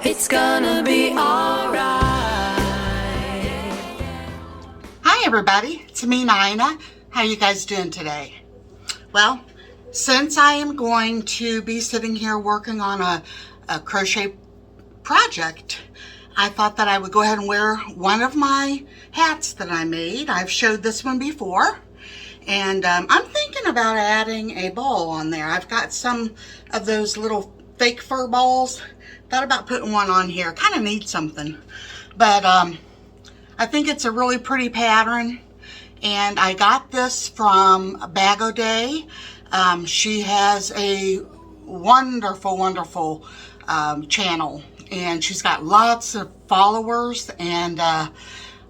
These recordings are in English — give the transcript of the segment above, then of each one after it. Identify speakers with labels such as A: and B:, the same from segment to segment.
A: It's gonna be alright.
B: Hi everybody, it's me Nina. How you guys doing today? Well, since I am going to be sitting here working on a crochet project, I thought that I would go ahead and wear one of my hats that I made. I've showed this one before, and I'm thinking about adding a ball on there. I've got some of those little fake fur balls. Thought about putting one on here. Kind of need something, but I think it's a really pretty pattern, and I got this from Bag O' Day. She has a wonderful channel, and she's got lots of followers, and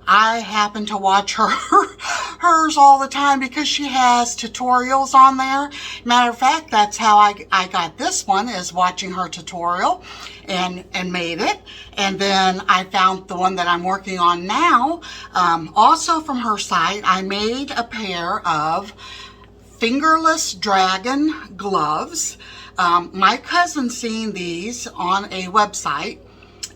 B: I happen to watch hers all the time because she has tutorials on there. Matter of fact, that's how I got this one, is watching her tutorial and made it. And then I found the one that I'm working on now, also from her site. I made a pair of fingerless dragon gloves. My cousin seen these on a website,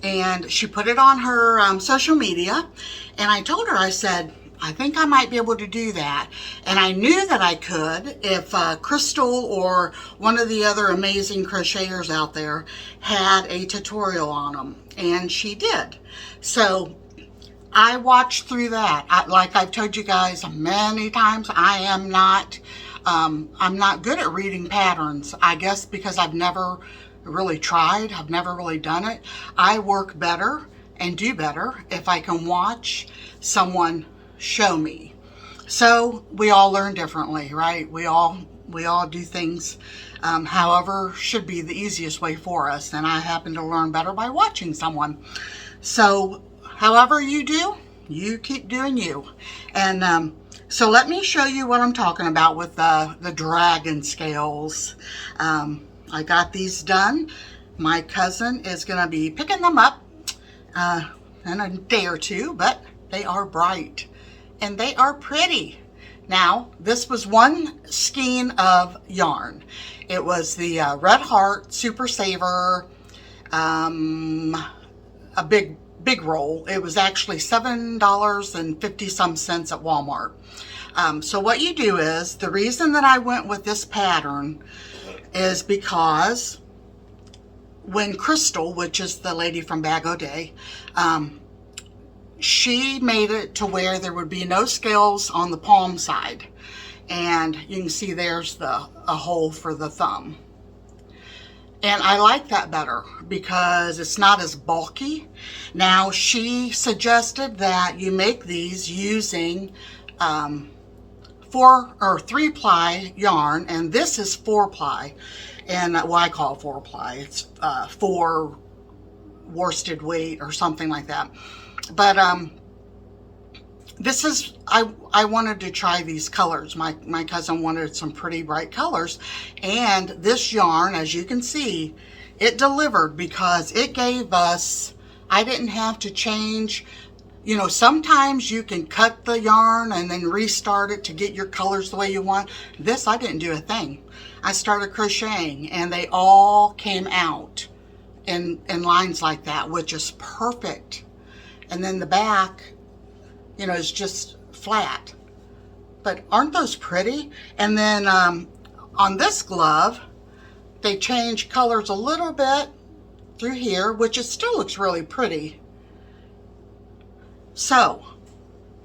B: and she put it on her social media, and I told her, I said, I think I might be able to do that. And I knew that I could if Crystal or one of the other amazing crocheters out there had a tutorial on them, and she did. So I watched through that. Like I've told you guys many times, I'm not good at reading patterns. I guess because I've never really tried. I've never really done it. I work better and do better if I can watch someone show me. So we all learn differently, right? We all do things however should be the easiest way for us, and I happen to learn better by watching someone. So however you do, you keep doing you. And so let me show you what I'm talking about with the dragon scales. I got these done. My cousin is going to be picking them up in a day or two, but they are bright and they are pretty. Now, this was one skein of yarn. It was the Red Heart Super Saver, a big roll. It was actually $7.50 some cents at Walmart. So what you do is, the reason that I went with this pattern is because when Crystal, which is the lady from Bag O' Day, she made it to where there would be no scales on the palm side, and you can see there's a hole for the thumb. And I like that better because it's not as bulky. Now, she suggested that you make these using 4 or 3 ply yarn, and this is 4 ply, and well, I call it 4 ply. It's 4 worsted weight or something like that. But this is, I wanted to try these colors. My cousin wanted some pretty bright colors, and this yarn, as you can see, it delivered because it gave us, I didn't have to change. You know, sometimes you can cut the yarn and then restart it to get your colors the way you want. This, I didn't do a thing. I started crocheting and they all came out in lines like that, which is perfect. And then the back, you know, is just flat. But aren't those pretty? And then on this glove, they change colors a little bit through here, which it still looks really pretty. So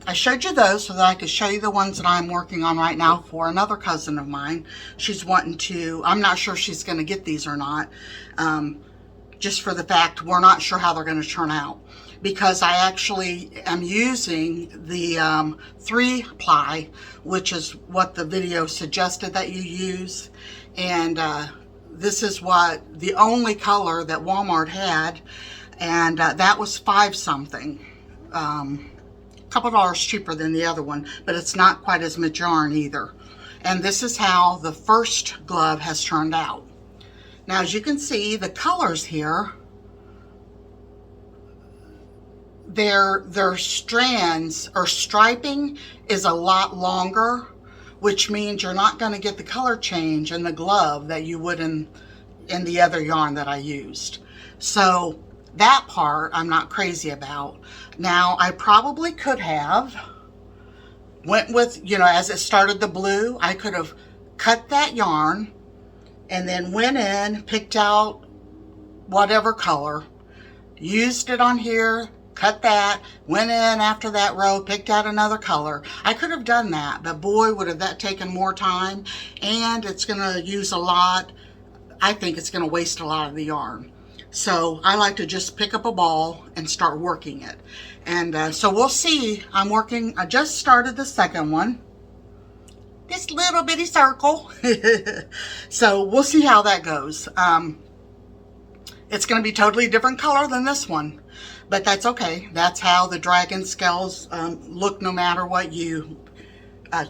B: I showed you those so that I could show you the ones that I'm working on right now for another cousin of mine. She's wanting to, I'm not sure she's going to get these or not, just for the fact we're not sure how they're going to turn out, because I actually am using the 3 ply, which is what the video suggested that you use. And this is what the only color that Walmart had, and that was 5 something. Couple dollars cheaper than the other one, but it's not quite as much yarn either. And this is how the first glove has turned out. Now, as you can see, the colors here, their strands or striping is a lot longer, which means you're not going to get the color change in the glove that you would in the other yarn that I used. So that part I'm not crazy about. Now, I probably could have went with, as it started the blue, I could have cut that yarn and then went in, picked out whatever color, used it on here, cut that, went in after that row, picked out another color. I could have done that, but boy, would have that taken more time, and it's going to use a lot. I think it's going to waste a lot of the yarn. So I like to just pick up a ball and start working it. And so we'll see. I just started the second one. This little bitty circle. So we'll see how that goes. It's going to be totally different color than this one, but that's okay. That's how the dragon scales look no matter what you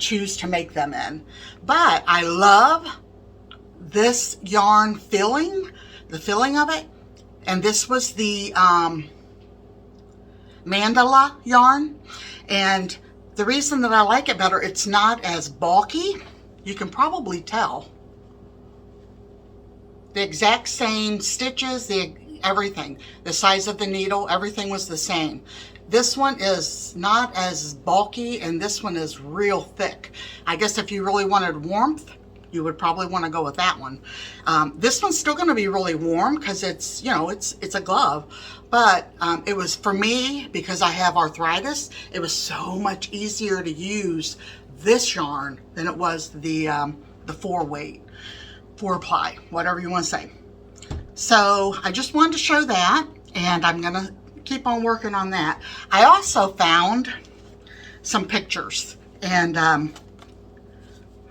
B: choose to make them in. But I love this yarn filling, the filling of it. And this was the mandala yarn. And the reason that I like it better, it's not as bulky. You can probably tell. The exact same stitches, everything. The size of the needle, everything was the same. This one is not as bulky, and this one is real thick. I guess if you really wanted warmth, you would probably want to go with that one. This one's still going to be really warm because it's, it's a glove. But it was, for me, because I have arthritis, it was so much easier to use this yarn than it was the 4-weight, 4-ply, whatever you want to say. So I just wanted to show that, and I'm going to keep on working on that. I also found some pictures, and I'm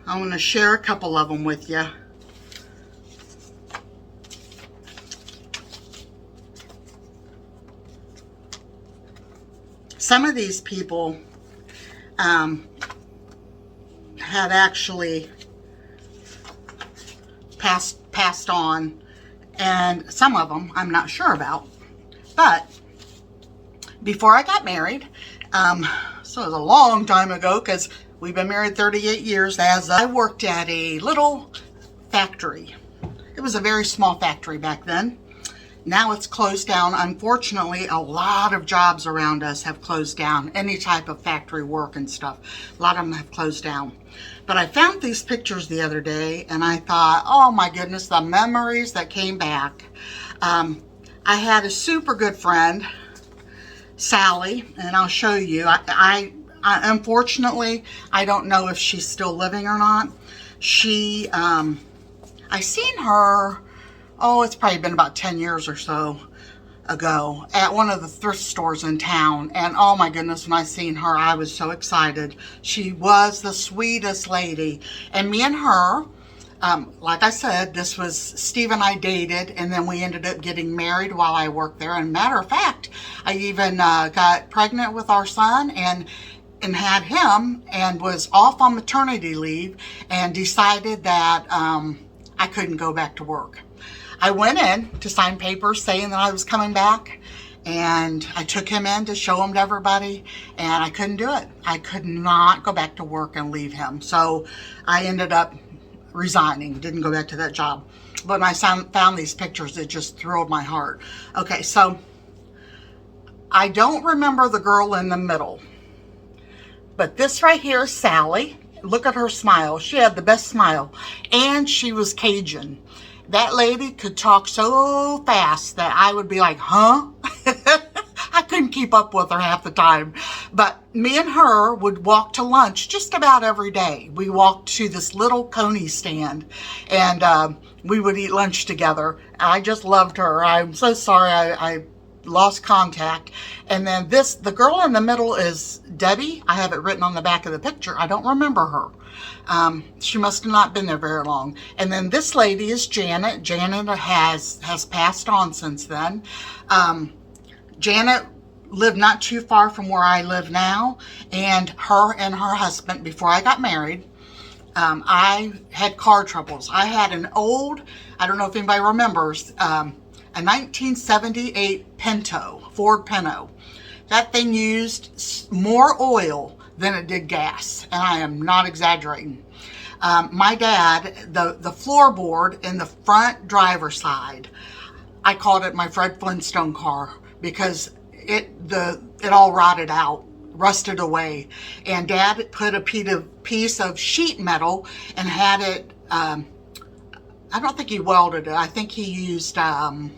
B: going to share a couple of them with you. Some of these people had actually passed on, and some of them I'm not sure about. But before I got married, so it was a long time ago because we've been married 38 years, as I worked at a little factory. It was a very small factory back then. Now it's closed down. Unfortunately, a lot of jobs around us have closed down. Any type of factory work and stuff. A lot of them have closed down. But I found these pictures the other day, and I thought, oh my goodness, the memories that came back. I had a super good friend, Sally, and I'll show you. I unfortunately, I don't know if she's still living or not. I seen her, it's probably been about 10 years or so ago at one of the thrift stores in town. And oh my goodness, when I seen her, I was so excited. She was the sweetest lady. And me and her, like I said, this was Steve and I dated, and then we ended up getting married while I worked there. And matter of fact, I even got pregnant with our son and had him, and was off on maternity leave, and decided that I couldn't go back to work. I went in to sign papers saying that I was coming back, and I took him in to show him to everybody, and I couldn't do it. I could not go back to work and leave him. So I ended up resigning, didn't go back to that job. But when I found these pictures, it just thrilled my heart. Okay, so I don't remember the girl in the middle, but this right here is Sally. Look at her smile. She had the best smile, and she was Cajun. That lady could talk so fast that I would be like, huh? I couldn't keep up with her half the time. But me and her would walk to lunch just about every day. We walked to this little coney stand, and we would eat lunch together. I just loved her. I'm so sorry I lost contact. And then the girl in the middle is Debbie. I have it written on the back of the picture. I don't remember her. She must have not been there very long. And then this lady is Janet. Janet has passed on since then. Janet lived not too far from where I live now, and her husband, before I got married, I had car troubles. I had an old, I don't know if anybody remembers, a 1978 Pinto, Ford Pinto. That thing used more oil than it did gas, and I am not exaggerating. My dad, the floorboard in the front driver's side, I called it my Fred Flintstone car because it all rotted out, rusted away. And Dad put a piece of sheet metal and had it, I don't think he welded it. I think he used some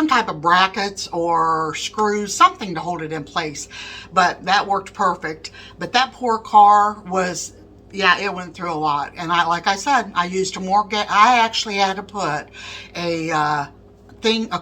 B: type of brackets or screws, something to hold it in place. But that worked perfect. But that poor car was, yeah, it went through a lot. And like I said, I used more gas. I actually had to put a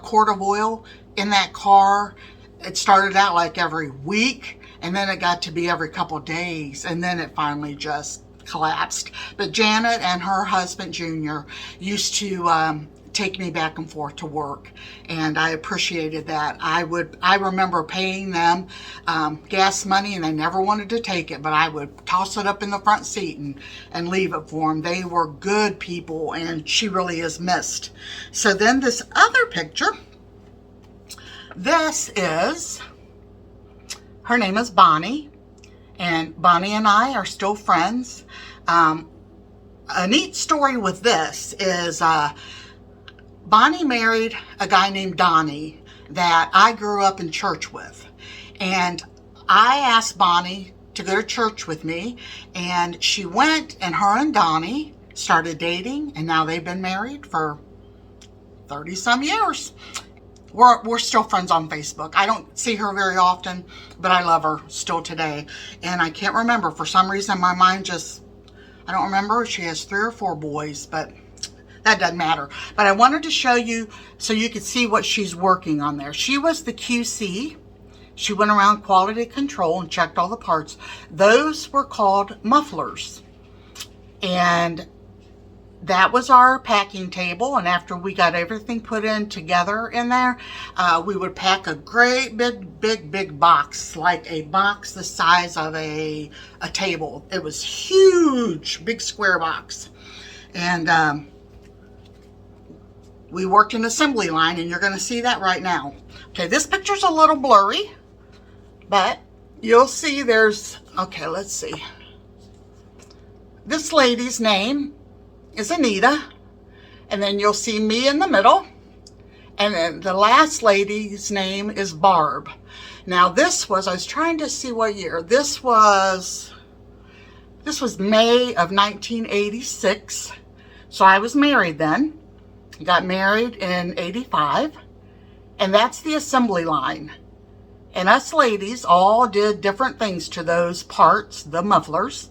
B: quart of oil in that car. It started out like every week, and then it got to be every couple of days, and then it finally just collapsed. But Janet and her husband Junior used to take me back and forth to work, and I appreciated that. I remember paying them gas money, and they never wanted to take it, but I would toss it up in the front seat and leave it for them. They were good people, and she really is missed. So then this other picture, this is, her name is Bonnie, and Bonnie and I are still friends. A neat story with this is Bonnie married a guy named Donnie that I grew up in church with. And I asked Bonnie to go to church with me, and she went, and her and Donnie started dating, and now they've been married for 30 some years. We're still friends on Facebook. I don't see her very often, but I love her still today. And I can't remember, for some reason my mind just, I don't remember if she has 3 or 4 boys, but that doesn't matter. But I wanted to show you so you could see what she's working on there. She was the QC. She went around quality control and checked all the parts. Those were called mufflers. And that was our packing table. And after we got everything put in together in there, we would pack a great big box, like a box the size of a table. It was huge, big square box. And we worked an assembly line, and you're going to see that right now. Okay, this picture's a little blurry, but you'll see there's, okay, let's see. This lady's name is Anita, and then you'll see me in the middle, and then the last lady's name is Barb. Now this was, I was trying to see what year, this was May of 1986, so I was married then. Got married in 85, and that's the assembly line. And us ladies all did different things to those parts, the mufflers,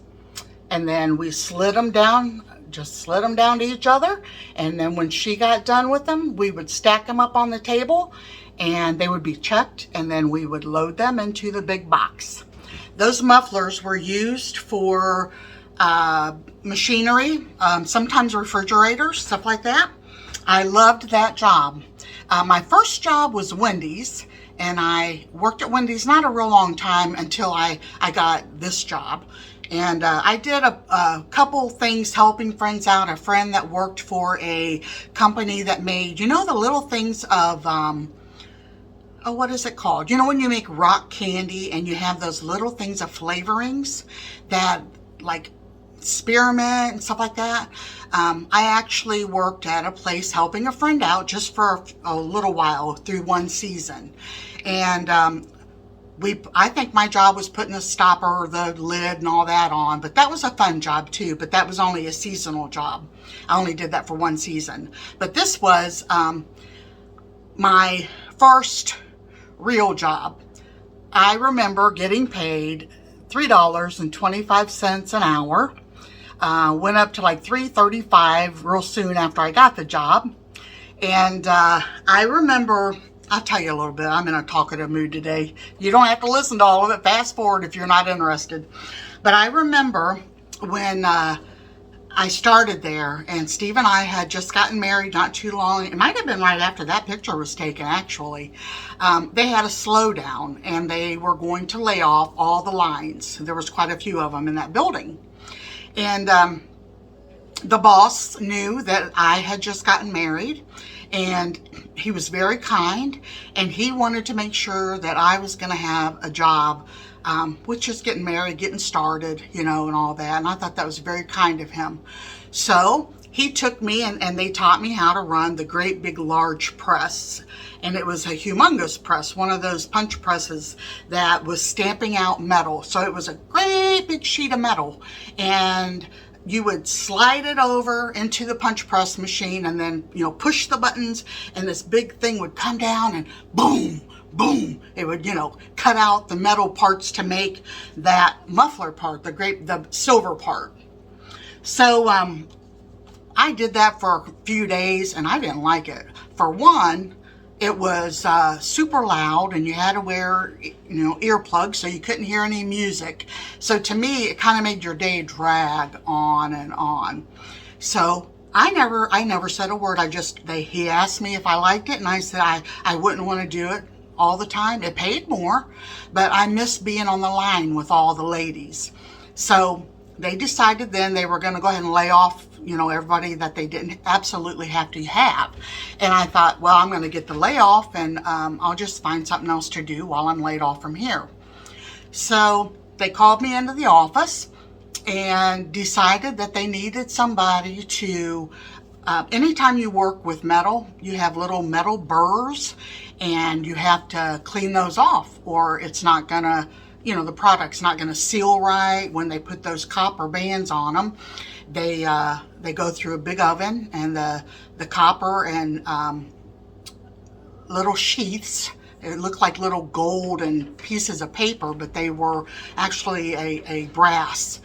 B: and then we slid them down, just slid them down to each other, and then when she got done with them, we would stack them up on the table, and they would be checked, and then we would load them into the big box. Those mufflers were used for machinery, sometimes refrigerators, stuff like that. I loved that job. My first job was Wendy's, and I worked at Wendy's not a real long time until I got this job. And I did a couple things helping friends out. A friend that worked for a company that made, you know, the little things of, oh, what is it called? You know, when you make rock candy and you have those little things of flavorings that, like, spearmint and stuff like that. I actually worked at a place helping a friend out just for a little while through one season. And I think my job was putting the stopper, the lid and all that on, but that was a fun job too, but that was only a seasonal job. I only did that for one season. But this was my first real job. I remember getting paid $3.25 an hour. Went up to like $3.35 real soon after I got the job. And I remember, I'll tell you a little bit. I'm in a talkative mood today. You don't have to listen to all of it. Fast forward if you're not interested. But I remember when I started there, and Steve and I had just gotten married not too long. It might have been right after that picture was taken, actually. They had a slowdown, and they were going to lay off all the lines. There was quite a few of them in that building. And the boss knew that I had just gotten married, and he was very kind, and he wanted to make sure that I was going to have a job, which is getting married, getting started, you know, and all that. And I thought that was very kind of him. So he took me and they taught me how to run the great big large press. And it was a humongous press, one of those punch presses that was stamping out metal. So it was a great big sheet of metal. And you would slide it over into the punch press machine and then, push the buttons, and this big thing would come down and boom, boom. It would, cut out the metal parts to make that muffler part, the silver part. So I did that for a few days and I didn't like it. For one, it was super loud and you had to wear, earplugs so you couldn't hear any music. So to me, it kind of made your day drag on and on. So I never said a word. He asked me if I liked it and I said I wouldn't want to do it all the time. It paid more, but I missed being on the line with all the ladies. So they decided then they were going to go ahead and lay off, everybody that they didn't absolutely have to have. And I thought, well, I'm going to get the layoff and I'll just find something else to do while I'm laid off from here. So they called me into the office and decided that they needed somebody to, anytime you work with metal, you have little metal burrs and you have to clean those off or it's not going to, the product's not going to seal right when they put those copper bands on them. They go through a big oven and the copper and little sheaths. It looked like little golden pieces of paper, but they were actually a brass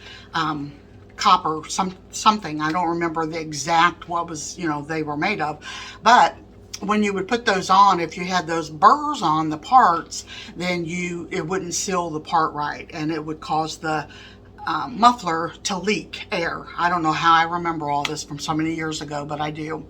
B: copper something. I don't remember the exact what was they were made of, but when you would put those on, if you had those burrs on the parts, then it wouldn't seal the part right, and it would cause the muffler to leak air. I don't know how I remember all this from so many years ago, but I do.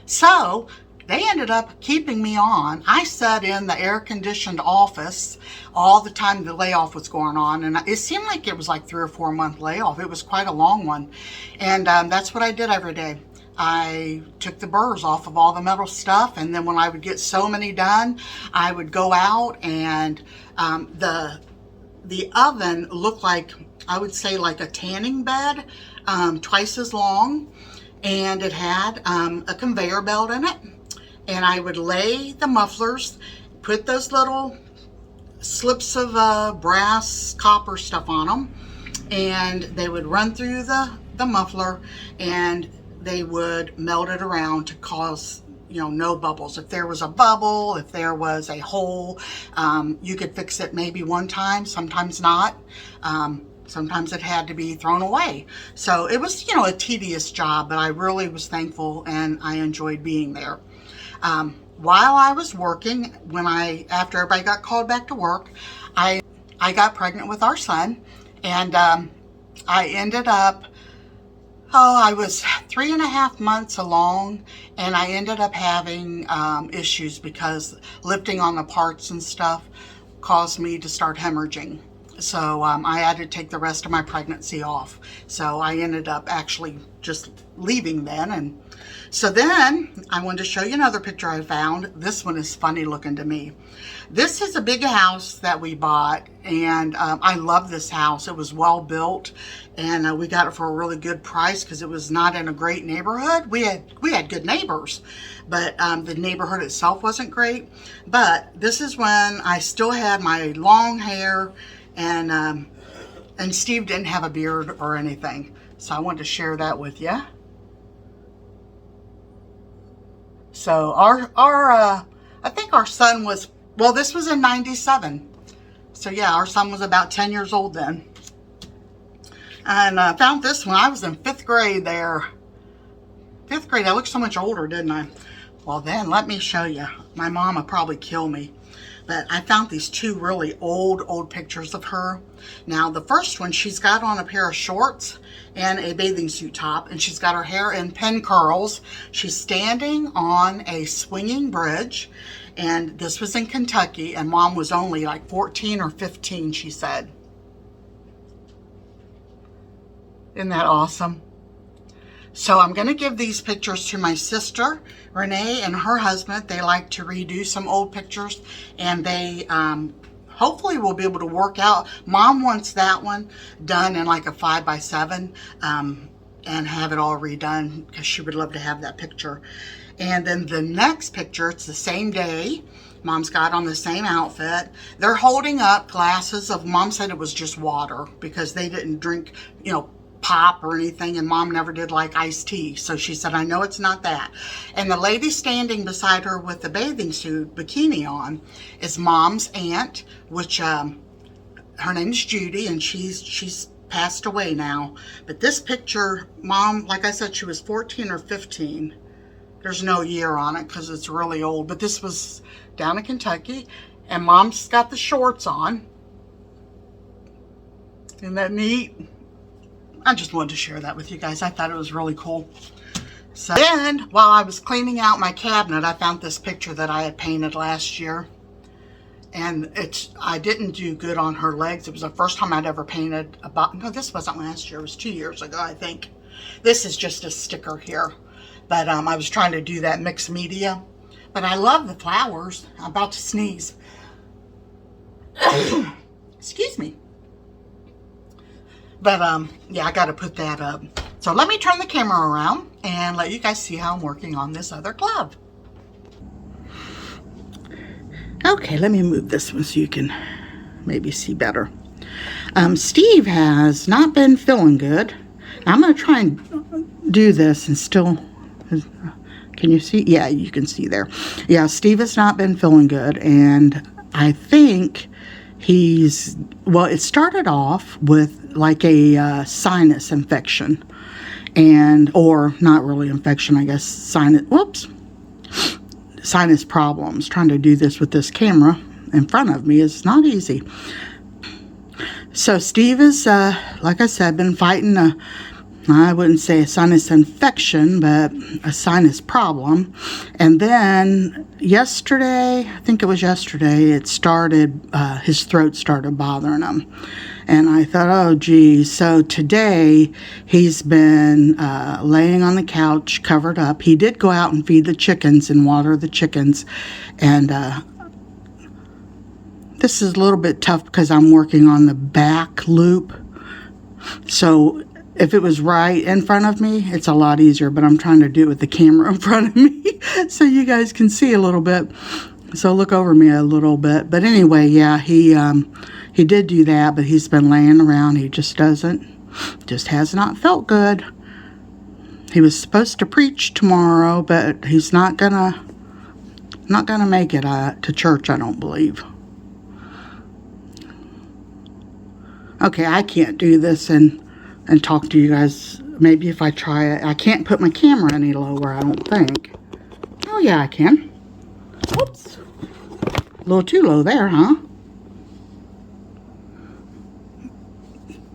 B: So they ended up keeping me on. I sat in the air-conditioned office all the time the layoff was going on, and it seemed like it was like 3 or 4 month layoff. It was quite a long one, and that's what I did every day. I took the burrs off of all the metal stuff, and then when I would get so many done, I would go out and the oven looked like, I would say, like a tanning bed, twice as long, and it had a conveyor belt in it. And I would lay the mufflers, put those little slips of brass copper stuff on them, and they would run through the muffler and they would melt it around to cause no bubbles. If there was a bubble, if there was a hole, you could fix it maybe one time, sometimes not. Sometimes it had to be thrown away. So it was a tedious job, but I really was thankful and I enjoyed being there. While I was working, after everybody got called back to work, I got pregnant with our son, and I ended up, I was 3.5 months along, and I ended up having issues because lifting on the parts and stuff caused me to start hemorrhaging. So I had to take the rest of my pregnancy off. So I ended up actually just leaving then. And so then I wanted to show you another picture I found. This one is funny looking to me. This is a big house that we bought, and I love this house. It was well built, and we got it for a really good price because it was not in a great neighborhood. We had good neighbors, but the neighborhood itself wasn't great. But this is when I still had my long hair, and Steve didn't have a beard or anything. So I wanted to share that with you. So I think our son was, well, this was in 97. So yeah, our son was about 10 years old then. And I found this one. I was in 5th grade there. 5th grade, I looked so much older, didn't I? Well then, let me show you. My mom would probably kill me. But I found these 2 really old pictures of her. Now, the first one, she's got on a pair of shorts and a bathing suit top, and she's got her hair in pin curls. She's standing on a swinging bridge, and this was in Kentucky, and Mom was only like 14 or 15, she said. Isn't that awesome? So I'm going to give these pictures to my sister, Renee, and her husband. They like to redo some old pictures, and they hopefully will be able to work out. Mom wants that one done in like a 5x7, and have it all redone because she would love to have that picture. And then the next picture, it's the same day. Mom's got on the same outfit. They're holding up glasses of, Mom said it was just water because they didn't drink, you know, pop or anything, and Mom never did like iced tea. So she said, I know it's not that. And the lady standing beside her with the bathing suit bikini on is Mom's aunt, which her name's Judy, and she's passed away now. But this picture, Mom, like I said, she was 14 or 15. There's no year on it because it's really old, but this was down in Kentucky, and Mom's got the shorts on. Isn't that neat? I just wanted to share that with you guys. I thought it was really cool. So then, while I was cleaning out my cabinet, I found this picture that I had painted last year. And I didn't do good on her legs. It was the first time I'd ever painted no, this wasn't last year. It was 2 years ago, I think. This is just a sticker here. But I was trying to do that mixed media. But I love the flowers. I'm about to sneeze. Excuse me. But, yeah, I got to put that up. So let me turn the camera around and let you guys see how I'm working on this other glove. Okay, let me move this one so you can maybe see better. Steve has not been feeling good. I'm going to try and do this and still... Can you see? Yeah, you can see there. Yeah, Steve has not been feeling good, and I think... well, it started off with like a sinus infection, or not really infection, I guess, sinus problems. Trying to do this with this camera in front of me is not easy. So Steve is, like I said, been fighting I wouldn't say a sinus infection, but a sinus problem. And then yesterday, I think it was yesterday, it started, his throat started bothering him. And I thought, oh, geez. So today, he's been laying on the couch, covered up. He did go out and feed the chickens and water the chickens. And this is a little bit tough because I'm working on the back loop. So if it was right in front of me, it's a lot easier, but I'm trying to do it with the camera in front of me so you guys can see a little bit. So look over me a little bit. But anyway, yeah, he did do that, but he's been laying around. He just has not felt good. He was supposed to preach tomorrow, but he's not gonna make it to church, I don't believe. Okay, I can't do this and talk to you guys. Maybe if I try it. I can't put my camera any lower, I don't think. Oh, yeah, I can. Whoops. A little too low there, huh?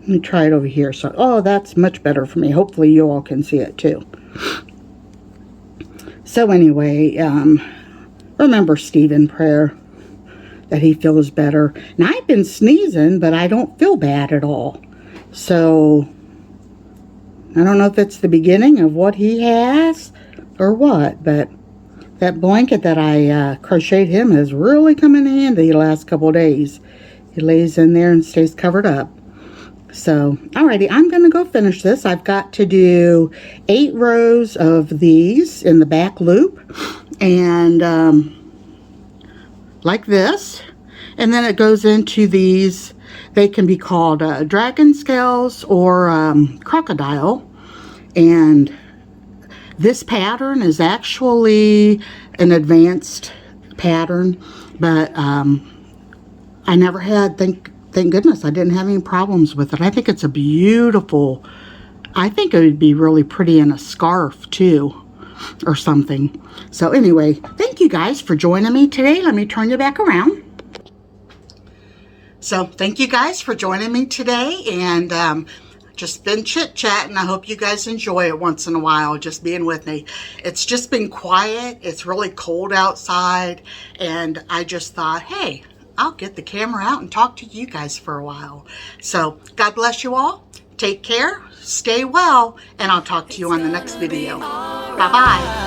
B: Let me try it over here. So, oh, that's much better for me. Hopefully you all can see it too. So anyway, remember Steve in prayer, that he feels better. Now, I've been sneezing, but I don't feel bad at all. So I don't know if it's the beginning of what he has or what, but that blanket that I crocheted him has really come in handy the last couple of days. He lays in there and stays covered up. So, alrighty, I'm going to go finish this. I've got to do 8 rows of these in the back loop, and like this. And then it goes into these. They can be called dragon scales or crocodile. And this pattern is actually an advanced pattern, but I never had, thank goodness, I didn't have any problems with it. I think it's a beautiful, I think it would be really pretty in a scarf too, or something. So anyway, thank you guys for joining me today. Let me turn you back around. So thank you guys for joining me today, and just been chit-chatting. I hope you guys enjoy it once in a while, just being with me. It's just been quiet. It's really cold outside, and I just thought, hey, I'll get the camera out and talk to you guys for a while. So God bless you all. Take care, stay well, and I'll talk to you on the next video. Bye-bye.